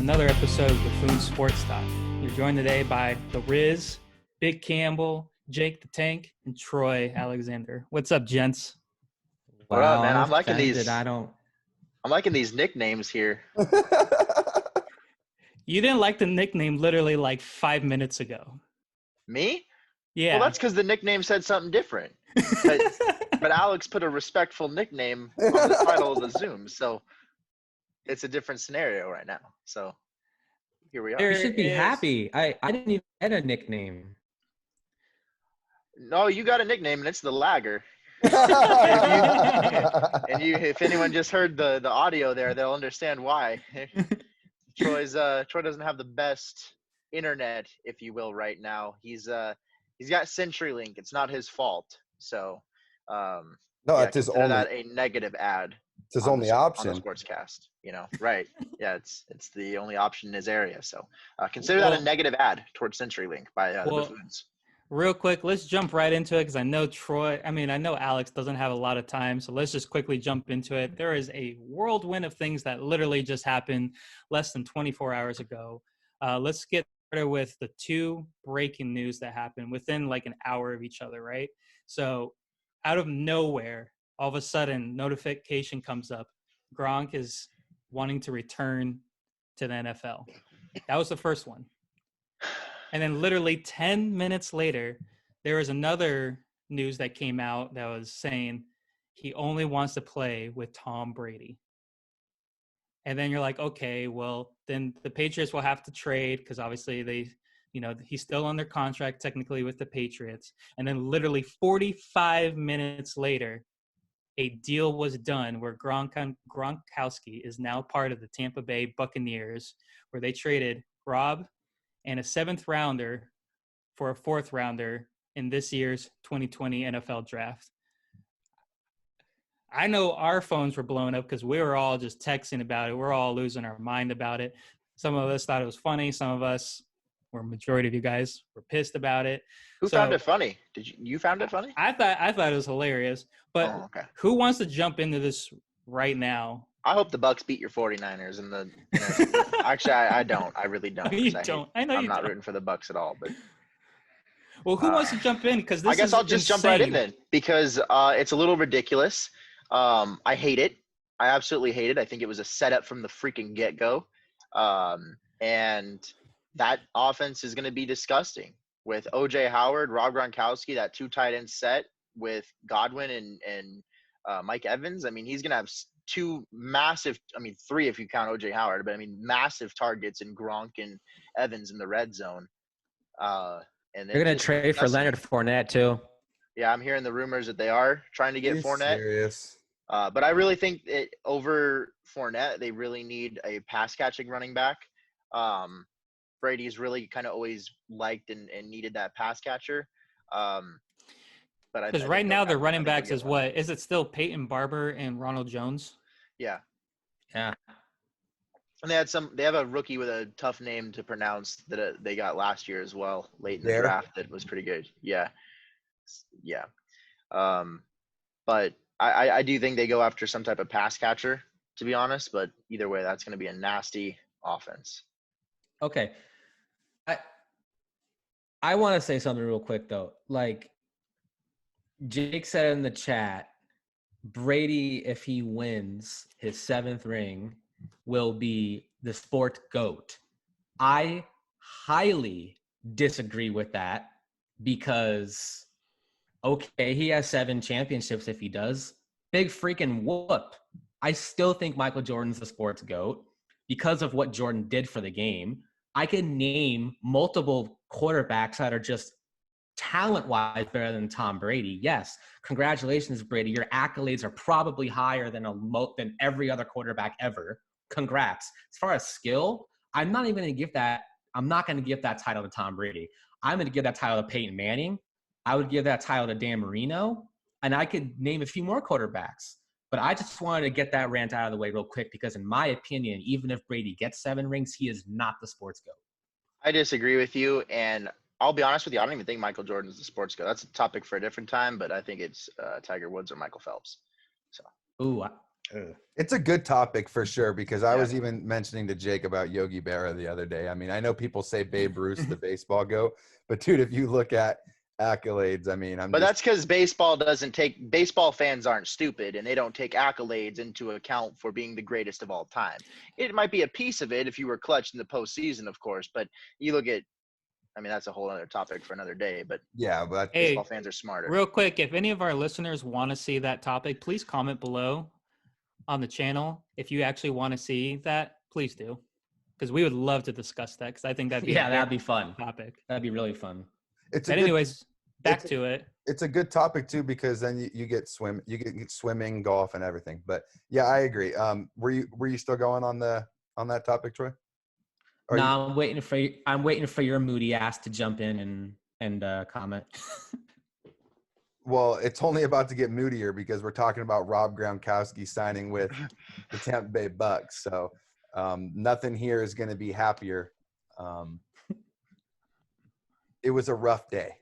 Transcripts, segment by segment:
another episode of Buffoon Sports Talk. You're joined today by The Riz, Big Campbell, Jake the Tank, and Troy Alexander. What's up, gents? What up, man? I'm offended. I'm liking these nicknames here. You didn't like the nickname literally like 5 minutes ago. Me? Yeah. Well, that's because the nickname said something different. But Alex put a respectful nickname on the title of the Zoom, so it's a different scenario right now. So here we are. You should be happy. I didn't even get a nickname. No, you got a nickname, and it's the Lagger. If anyone just heard the audio there, they'll understand why. Troy doesn't have the best internet, if you will, right now. He's got CenturyLink. It's not his fault. So it's his only that a negative ad. It's his only option on the sportscast. Right? Yeah, it's the only option in his area. So consider that a negative ad towards CenturyLink by the Buffoons. Real quick, let's jump right into it because I know Alex doesn't have a lot of time, so let's just quickly jump into it. There is a whirlwind of things that literally just happened less than 24 hours ago. Let's get started with the two breaking news that happened within like an hour of each other, right? So out of nowhere, all of a sudden, notification comes up. Gronk is wanting to return to the NFL. That was the first one. And then literally 10 minutes later, there was another news that came out that was saying he only wants to play with Tom Brady. And then you're like, okay, well, then the Patriots will have to trade because obviously he's still under contract technically with the Patriots. And then literally 45 minutes later, a deal was done where Gronkowski is now part of the Tampa Bay Buccaneers, where they traded Rob and a 7th rounder for a 4th rounder in this year's 2020 NFL draft. I know our phones were blown up because we were all just texting about it. We're all losing our mind about it. Some of us thought it was funny. Some of us, or majority of you guys, were pissed about it. Who found it funny? Did you found it funny? I thought it was hilarious. But Who wants to jump into this right now? I hope the Bucs beat your 49ers in the actually I don't. I really don't. You don't. I'm not rooting for the Bucs at all, but well, who wants to jump in? Because I guess I'll just jump right in then because it's a little ridiculous. I hate it. I absolutely hate it. I think it was a setup from the freaking get-go. And that offense is going to be disgusting with O.J. Howard, Rob Gronkowski, that 2 tight end set with Godwin and Mike Evans. I mean, he's going to have 2 massive, 3 if you count O.J. Howard, but massive targets in Gronk and Evans in the red zone. And they're going to trade for Leonard Fournette too. Yeah, I'm hearing the rumors that they are trying to get Fournette. Serious? But I really think over Fournette, they really need a pass-catching running back. Brady's really kind of always liked and needed that pass catcher. Because right now their running backs is what? Is it still Peyton Barber and Ronald Jones? Yeah. Yeah. And they have a rookie with a tough name to pronounce that they got last year as well, late in the draft. That was pretty good. Yeah. Yeah. But I do think they go after some type of pass catcher, to be honest. But either way, that's going to be a nasty offense. Okay. I want to say something real quick, though. Like Jake said in the chat, Brady, if he wins his 7th ring, will be the sport GOAT. I highly disagree with that because, okay, he has 7 championships if he does. Big freaking whoop. I still think Michael Jordan's the sports GOAT because of what Jordan did for the game. I can name multiple quarterbacks that are just talent-wise better than Tom Brady. Yes, congratulations, Brady. Your accolades are probably higher than every other quarterback ever. Congrats. As far as skill, I'm not going to give that title to Tom Brady. I'm going to give that title to Peyton Manning. I would give that title to Dan Marino, and I could name a few more quarterbacks. But I just wanted to get that rant out of the way real quick because, in my opinion, even if Brady gets 7 rings, he is not the sports GOAT. I disagree with you, and I'll be honest with you. I don't even think Michael Jordan is the sports GOAT. That's a topic for a different time, but I think it's Tiger Woods or Michael Phelps. So. Ooh, It's a good topic for sure because I Yeah. was even mentioning to Jake about Yogi Berra the other day. I mean, I know people say Babe Ruth, the baseball goat, but dude, if you look at accolades, I mean, But that's because baseball fans aren't stupid and they don't take accolades into account for being the greatest of all time. It might be a piece of it if you were clutch in the postseason, of course, but you look at, I mean, that's a whole other topic for another day, but yeah, but baseball Hey, fans are smarter. real quick, if any of our listeners want to see that topic, please comment below on the channel. If you actually want to see that, please do, because we would love to discuss that. Because I think that'd be a that'd very be fun. topic. That'd be really fun. it's a But good, anyways, back it's- to it. it's a good topic too because then you get swimming, golf, and everything. But yeah, I agree. Were you still going on that topic, Troy? No, I'm waiting for your moody ass to jump in and comment. Well, it's only about to get moodier because we're talking about Rob Gronkowski signing with the Tampa Bay Bucs. So nothing here is going to be happier. It was a rough day.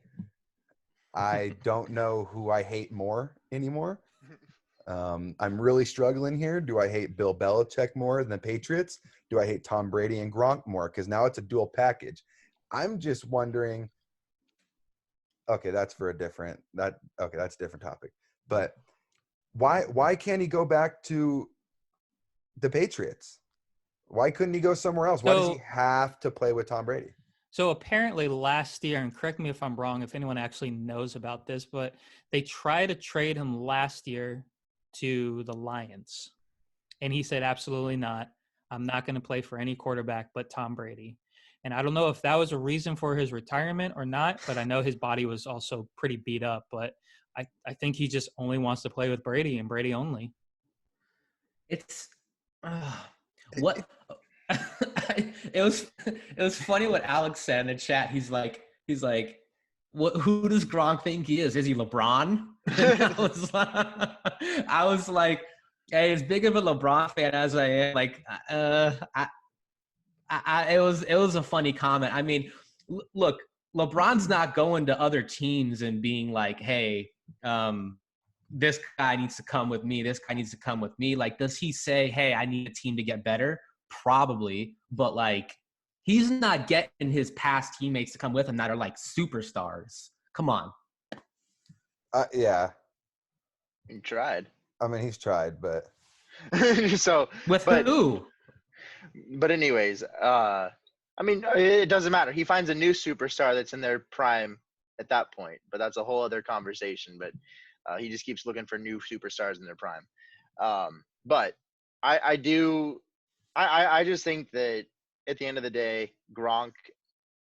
I don't know who I hate more anymore. I'm really struggling here. Do I hate Bill Belichick more than the Patriots? Do I hate Tom Brady and Gronk more? Because now it's a dual package. I'm just wondering. Okay, that's a different topic. But why can't he go back to the Patriots? Why couldn't he go somewhere else? Why does he have to play with Tom Brady? So apparently last year, and correct me if I'm wrong, if anyone actually knows about this, but they tried to trade him last year to the Lions. And he said, absolutely not. I'm not going to play for any quarterback but Tom Brady. And I don't know if that was a reason for his retirement or not, but I know his body was also pretty beat up. But I think he just only wants to play with Brady and Brady only. It's what it was funny what Alex said in the chat. He's like, who does Gronk think he is? Is he LeBron? I was like, hey, as big of a LeBron fan as I am, like, it was a funny comment. I mean, look, LeBron's not going to other teams and being like, hey, this guy needs to come with me. This guy needs to come with me. Like, does he say, hey, I need a team to get better? Probably. But, like, he's not getting his past teammates to come with him that are, like, superstars. Come on. Yeah. He tried. I mean, he's tried, but. Who? But anyways, I mean, it doesn't matter. He finds a new superstar that's in their prime at that point, but that's a whole other conversation. But he just keeps looking for new superstars in their prime. But I just think that at the end of the day, Gronk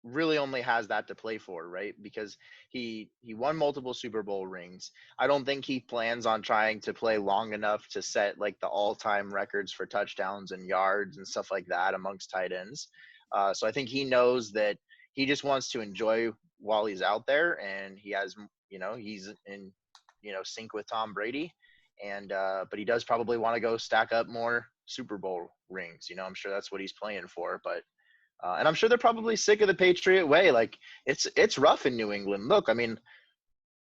really only has that to play for, right? Because he won multiple Super Bowl rings. I don't think he plans on trying to play long enough to set like the all-time records for touchdowns and yards and stuff like that amongst tight ends. So I think he knows that he just wants to enjoy while he's out there, and he has, he's in, sync with Tom Brady, and but he does probably want to go stack up more Super Bowl rings. I'm sure that's what he's playing for, but. And I'm sure they're probably sick of the Patriot way. Like it's rough in New England. Look, I mean,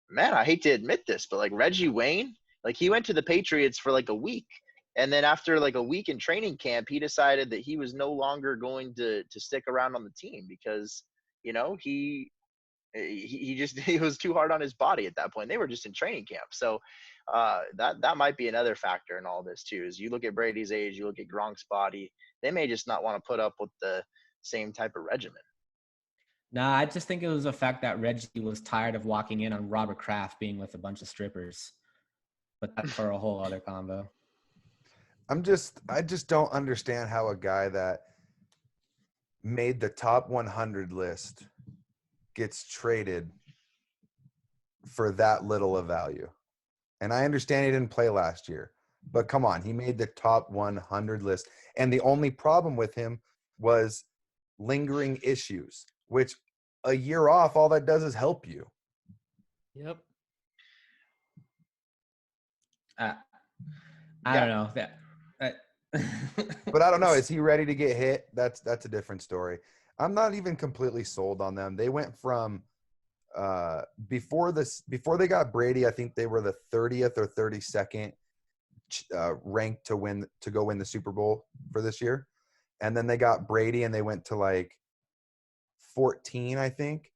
man, I hate to admit this, but like Reggie Wayne, like he went to the Patriots for like a week. And then after like a week in training camp, he decided that he was no longer going to stick around on the team because, he was too hard on his body at that point. They were just in training camp. So that might be another factor in all this too, is you look at Brady's age, you look at Gronk's body, they may just not want to put up with the same type of regimen. Nah, I just think it was the fact that Reggie was tired of walking in on Robert Kraft being with a bunch of strippers. But that's for a whole other combo. I just don't understand how a guy that made the top 100 list gets traded for that little of value. And I understand he didn't play last year, but come on, he made the top 100 list. And the only problem with him was lingering issues, which a year off, all that does is help you. Yep. I don't know that. But I don't know. Is he ready to get hit? That's a different story. I'm not even completely sold on them. They went from before they got Brady, I think they were the 30th or 32nd ranked to go win the Super Bowl for this year. And then they got Brady and they went to like 14, I think.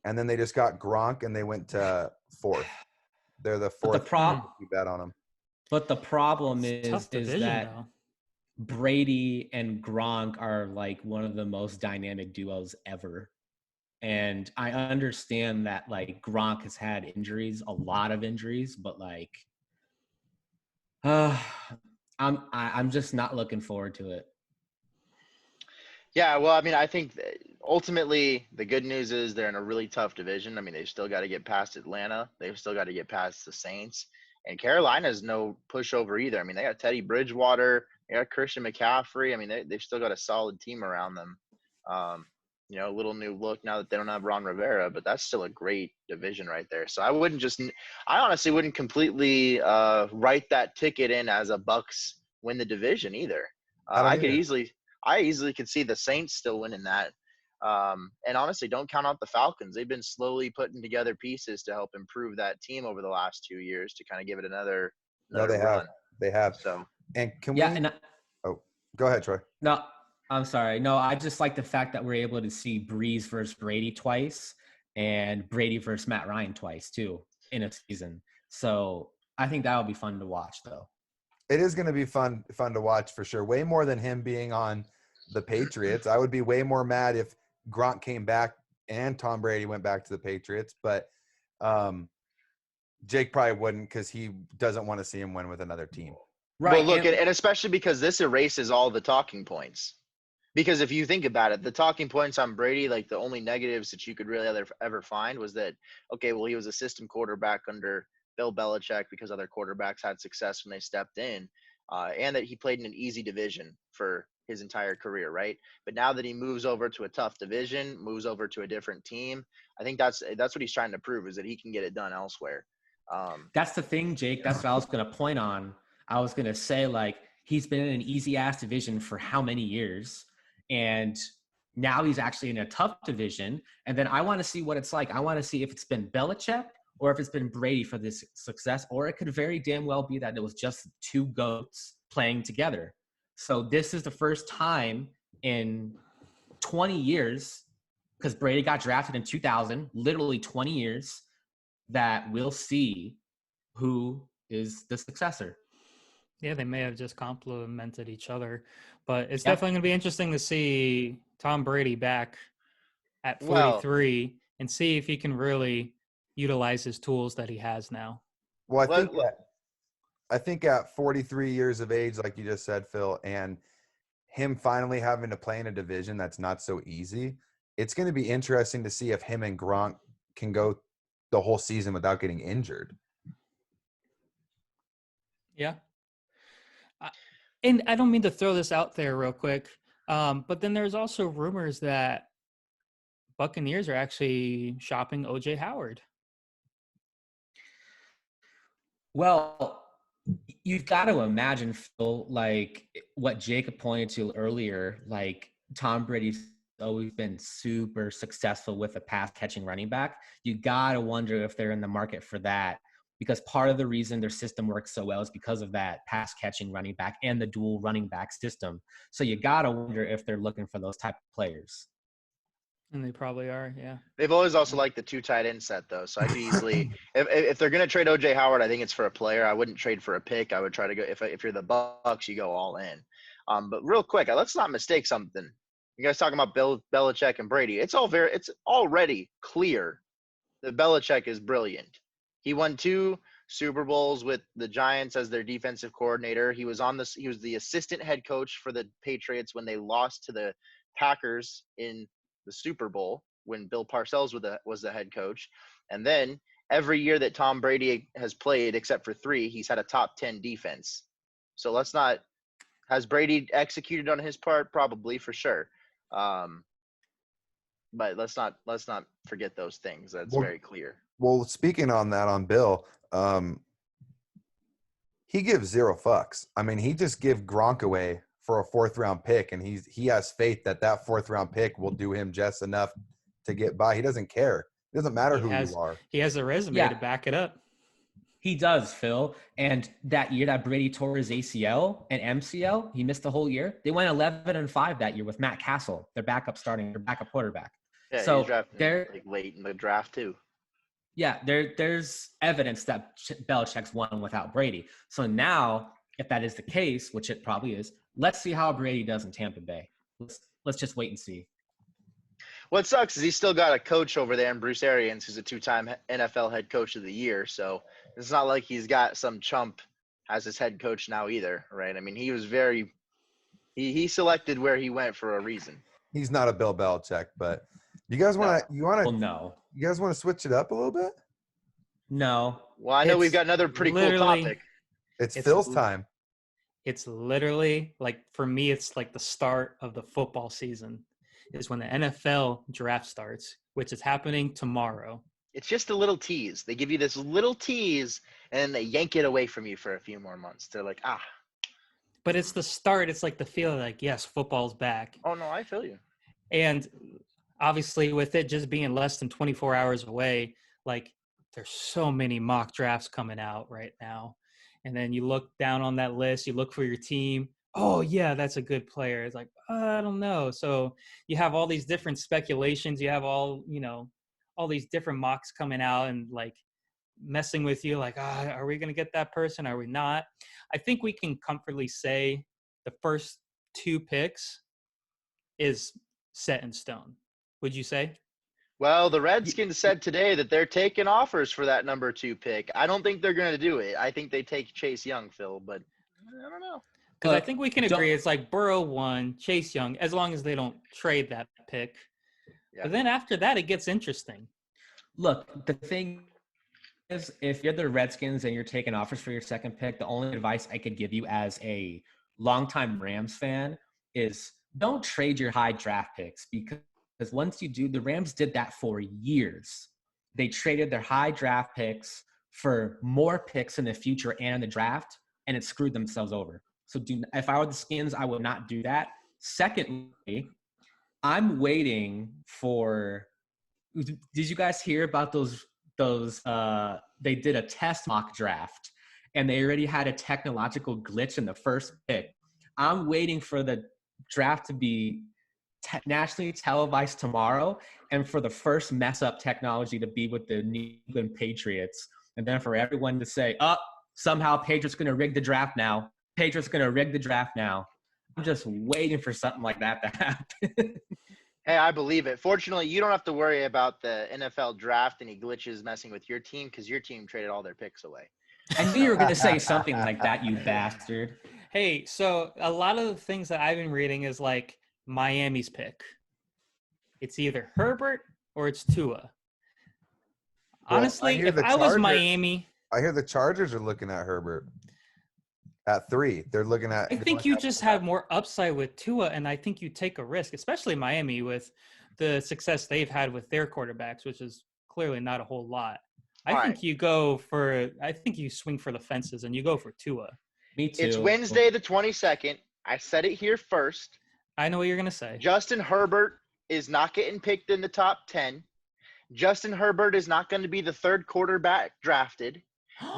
And then they just got Gronk and they went to 4th. They're the 4th. You bet on them. But the problem It's a tough is division, that though. Brady and Gronk are like one of the most dynamic duos ever. And I understand that like Gronk has had injuries, a lot of injuries, but like I'm just not looking forward to it. Yeah, well, I mean, I think ultimately the good news is they're in a really tough division. I mean, they've still got to get past Atlanta. They've still got to get past the Saints. And Carolina's no pushover either. I mean, they got Teddy Bridgewater, they got Christian McCaffrey. I mean, they've still got a solid team around them. A little new look now that they don't have Ron Rivera, but that's still a great division right there. So I honestly wouldn't completely write that ticket in as a Bucs win the division either. I easily could see the Saints still winning that. And honestly, don't count out the Falcons. They've been slowly putting together pieces to help improve that team over the last 2 years to kind of give it another run. They have. So, and go ahead, Troy. No, I'm sorry. No, I just like the fact that we're able to see Breeze versus Brady twice and Brady versus Matt Ryan twice too in a season. So I think that would be fun to watch though. It is going to be fun to watch for sure. Way more than him being on the Patriots. I would be way more mad if Gronk came back and Tom Brady went back to the Patriots, but Jake probably wouldn't because he doesn't want to see him win with another team. Right. Well, look, and especially because this erases all the talking points. Because if you think about it, the talking points on Brady, like the only negatives that you could really ever find was that, okay, well, he was a system quarterback under Bill Belichick because other quarterbacks had success when they stepped in, and that he played in an easy division for his entire career, right? But now that he moves over to a tough division, moves over to a different team, I think that's what he's trying to prove is that he can get it done elsewhere. That's the thing, Jake. That's what I was going to point on. I was going to say, like, he's been in an easy-ass division for how many years? And now he's actually in a tough division. And then I want to see what it's like. I want to see if it's been Belichick or if it's been Brady for this success, or it could very damn well be that it was just two GOATs playing together. So this is the first time in 20 years, because Brady got drafted in 2000, literally 20 years, that we'll see who is the successor. Yeah, they may have just complemented each other, but it's definitely going to be interesting to see Tom Brady back at 43 and see if he can really utilize his tools that he has now. Well, I think at 43 years of age, like you just said, Phil, and him finally having to play in a division that's not so easy, it's going to be interesting to see if him and Gronk can go the whole season without getting injured. Yeah. And I don't mean to throw this out there real quick, but then there's also rumors that Buccaneers are actually shopping O.J. Howard. Well, you've got to imagine, Phil, like what Jacob pointed to earlier, like Tom Brady's always been super successful with a pass-catching running back. You got to wonder if they're in the market for that, because part of the reason their system works so well is because of that pass-catching running back and the dual running back system. So you got to wonder if they're looking for those type of players. And they probably are, yeah. They've always also liked the 2 tight end set, though. So I could easily, if they're going to trade O.J. Howard, I think it's for a player. I wouldn't trade for a pick. I would try to go, if you're the Bucs, you go all in. But real quick, let's not mistake something. You guys talking about Belichick and Brady. It's already clear that Belichick is brilliant. He won 2 Super Bowls with the Giants as their defensive coordinator. He was the assistant head coach for the Patriots when they lost to the Packers in the Super Bowl when Bill Parcells was the head coach. And then every year that Tom Brady has played, except for 3, he's had a top 10 defense. So has Brady executed on his part? Probably, for sure. But let's not forget those things. That's very clear. Well, speaking on that, on Bill, he gives 0 fucks. I mean, he just give Gronk away for a 4th-round pick, and he has faith that 4th-round pick will do him just enough to get by. He doesn't care. It doesn't matter who you are. He has a resume to back it up. He does, Phil. And that year that Brady tore his ACL and MCL, he missed the whole year. They went 11-5 that year with Matt Castle, their backup quarterback. Yeah, he's So drafted like late in the draft too. Yeah, there's evidence that Belichick's won without Brady. So now, if that is the case, which it probably is, let's see how Brady does in Tampa Bay. Let's just wait and see. What sucks is he's still got a coach over there in Bruce Arians, who's a 2-time NFL head coach of the year. So it's not like he's got some chump as his head coach now either, right? I mean, he was he selected where he went for a reason. He's not a Bill Belichick, but you guys want to No. You guys want to switch it up a little bit? No. Well, I know we've got another pretty cool topic. It's Phil's time. It's literally like, for me, it's like the start of the football season is when the NFL draft starts, which is happening tomorrow. It's just a little tease. They give you this little tease and then they yank it away from you for a few more months. They're like, But it's the start. It's like the feeling like, yes, football's back. Oh, no, I feel you. And obviously with it just being less than 24 hours away, like there's so many mock drafts coming out right now. And then you look down on that list, you look for your team. Oh yeah, that's a good player. It's like, I don't know. So you have all these different speculations. You have all these different mocks coming out and like messing with you. Like, are we going to get that person? Are we not? I think we can comfortably say the first 2 picks is set in stone. Would you say? Well, the Redskins said today that they're taking offers for that number 2 pick. I don't think they're going to do it. I think they take Chase Young, Phil, but I don't know. Because I think we can agree it's like Burrow 1, Chase Young, as long as they don't trade that pick. Yeah. But then after that, it gets interesting. Look, the thing is, if you're the Redskins and you're taking offers for your second pick, the only advice I could give you as a longtime Rams fan is don't trade your high draft picks, because once you do, the Rams did that for years. They traded their high draft picks for more picks in the future and in the draft, and it screwed themselves over. So if I were the Skins, I would not do that. Secondly, I'm waiting for – did you guys hear about those they did a test mock draft, and they already had a technological glitch in the first pick. I'm waiting for the draft to be nationally televised tomorrow, and for the first mess up technology to be with the New England Patriots, and then for everyone to say, somehow Patriots going to rig the draft now. Patriots going to rig the draft now. I'm just waiting for something like that to happen. Hey, I believe it. Fortunately, you don't have to worry about the NFL draft, any glitches messing with your team, because your team traded all their picks away. I knew you were going to say something like that, you bastard. Hey, so a lot of the things that I've been reading is like Miami's pick. It's either Herbert or it's Tua. Honestly, if I was Miami... I hear the Chargers are looking at Herbert. At 3, they're looking at. I think you just have more upside with Tua, and I think you take a risk, especially Miami with the success they've had with their quarterbacks, which is clearly not a whole lot. I think you swing for the fences and you go for Tua. Me too. It's Wednesday the 22nd. I said it here first. I know what you're gonna say. Justin Herbert is not getting picked in the top 10. Justin Herbert is not going to be the 3rd quarterback drafted.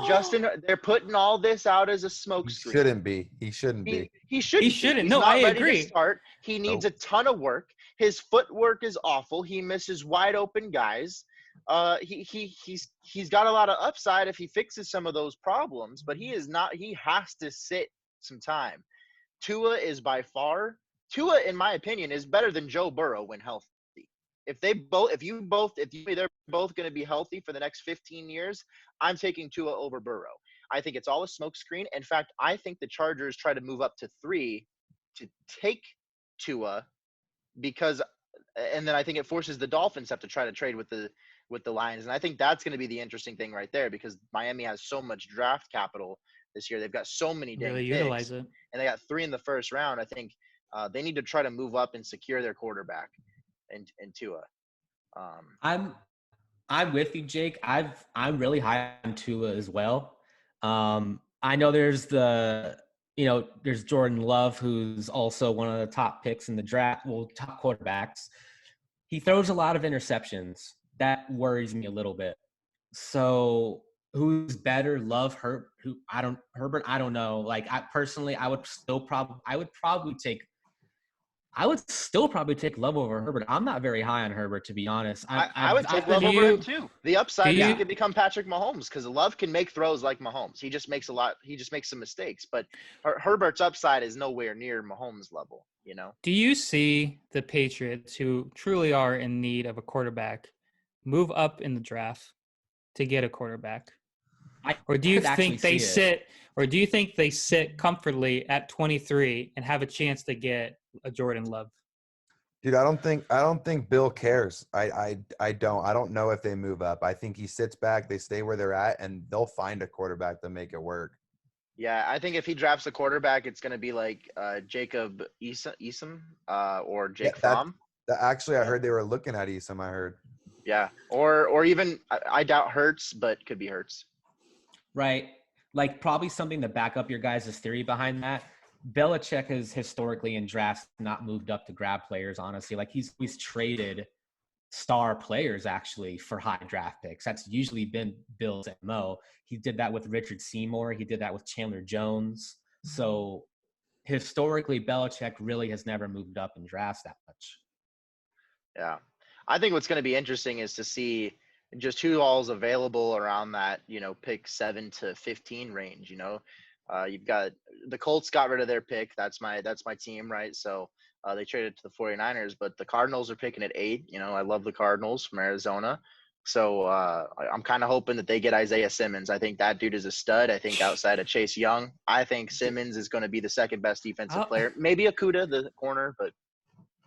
Justin, they're putting all this out as a smokescreen. He shouldn't be. He shouldn't. No, I agree. Start. He needs a ton of work. His footwork is awful. He misses wide open guys. He's got a lot of upside if he fixes some of those problems, but he is not. He has to sit some time. Tua, in my opinion, is better than Joe Burrow when healthy. If they're both going to be healthy for the next 15 years, I'm taking Tua over Burrow. I think it's all a smokescreen. In fact, I think the Chargers try to move up to 3 to take Tua and then I think it forces the Dolphins have to try to trade with the Lions. And I think that's going to be the interesting thing right there, because Miami has so much draft capital this year. They've got so many dang really picks, utilize it. And they got 3 in the first round. I think they need to try to move up and secure their quarterback. And Tua. I'm with you, Jake. I'm really high on Tua as well. I know there's there's Jordan Love, who's also one of the top picks in the draft, top quarterbacks. He throws a lot of interceptions. That worries me a little bit. So who's better, Love, Herbert, I don't know. Like I personally, I would still probably take Love over Herbert. I'm not very high on Herbert, to be honest. I would take I've been, Love over him too. The do upside is he you could become Patrick Mahomes because Love can make throws like Mahomes. He just makes some mistakes. But Herbert's upside is nowhere near Mahomes' level, you know? do you see the Patriots, who truly are in need of a quarterback, move up in the draft to get a quarterback? Or do you could actually think they see it. sit or do you think they sit comfortably at 23 and have a chance to get a Jordan Love? Dude, I don't think Bill cares. I don't know if they move up. I think he sits back, they stay where they're at, and they'll find a quarterback to make it work. Yeah, I think if he drafts a quarterback, it's going to be like Jacob Eason or Jake Fromm. Actually, I heard they were looking at Eason, I heard. Yeah, or even I doubt Hurts, but could be Hurts. right? Like probably something to back up your guys' theory behind that. Belichick has historically in drafts not moved up to grab players, honestly. Like he's traded star players actually for high draft picks. That's usually been Bill's MO. He did that with Richard Seymour. He did that with Chandler Jones. So historically, Belichick really has never moved up in drafts that much. Yeah. I think what's going to be interesting is to see just who all's available around that, pick 7 to 15 range, you've got the Colts got rid of their pick. That's my team, right? So they traded to the 49ers, but the Cardinals are picking at 8. I love the Cardinals from Arizona. So I'm kind of hoping that they get Isaiah Simmons. I think that dude is a stud. I think outside of Chase Young, I think Simmons is going to be the second best defensive player. Maybe Okudah, the corner, but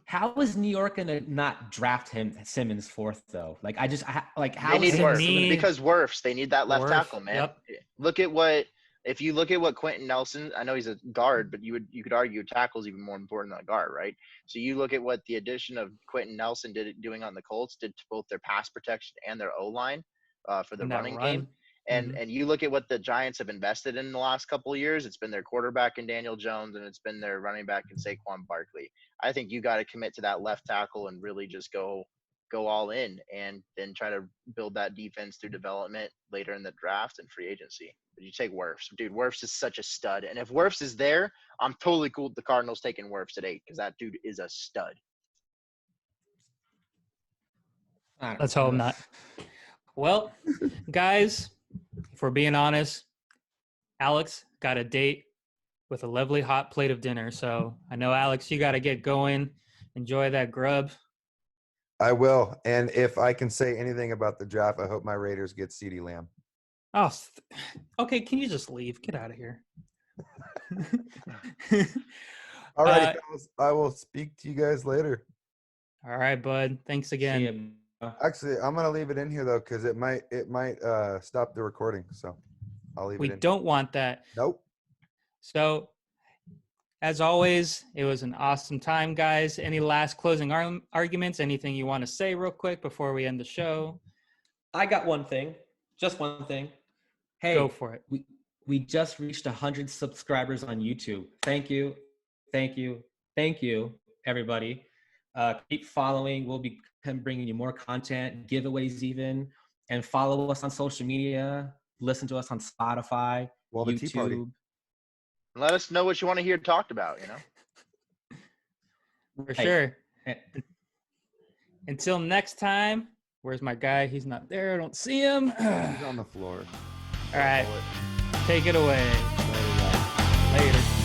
how is New York gonna not draft him Simmons 4th though? Like how they need is Wirfs because Wirfs. They need that left tackle, man. Yep. If you look at what Quentin Nelson, I know he's a guard, but you could argue tackle is even more important than a guard, right? So you look at what the addition of Quentin Nelson doing on the Colts did to both their pass protection and their O-line for the running game. And you look at what the Giants have invested in the last couple of years. It's been their quarterback in Daniel Jones, and it's been their running back in Saquon Barkley. I think you got to commit to that left tackle and really just go all in, and then try to build that defense through development later in the draft and free agency. But you take Wirfs. Dude, Wirfs is such a stud. And if Wirfs is there, I'm totally cool with the Cardinals taking Wirfs at 8 because that dude is a stud. Let's hope not. Well, guys, if we're being honest, Alex got a date with a lovely hot plate of dinner. So I know, Alex, you got to get going. Enjoy that grub. I will. And if I can say anything about the draft, I hope my Raiders get CeeDee Lamb. Oh, okay. Can you just leave? Get out of here. All right, fellas, I will speak to you guys later. All right, bud. Thanks again. Actually, I'm gonna leave it in here though, because it might stop the recording. So I'll leave it in. We don't want that. Nope. So, as always, it was an awesome time, guys. Any last closing arguments? Anything you want to say real quick before we end the show? I got one thing. Just one thing. Hey, go for it. We just reached 100 subscribers on YouTube. Thank you, everybody. Keep following. We'll be bringing you more content, giveaways even, and follow us on social media. Listen to us on Spotify, YouTube. Let us know what you want to hear talked about, For sure. Until next time, where's my guy? He's not there. I don't see him. He's on the floor. All right. Take it away. Later.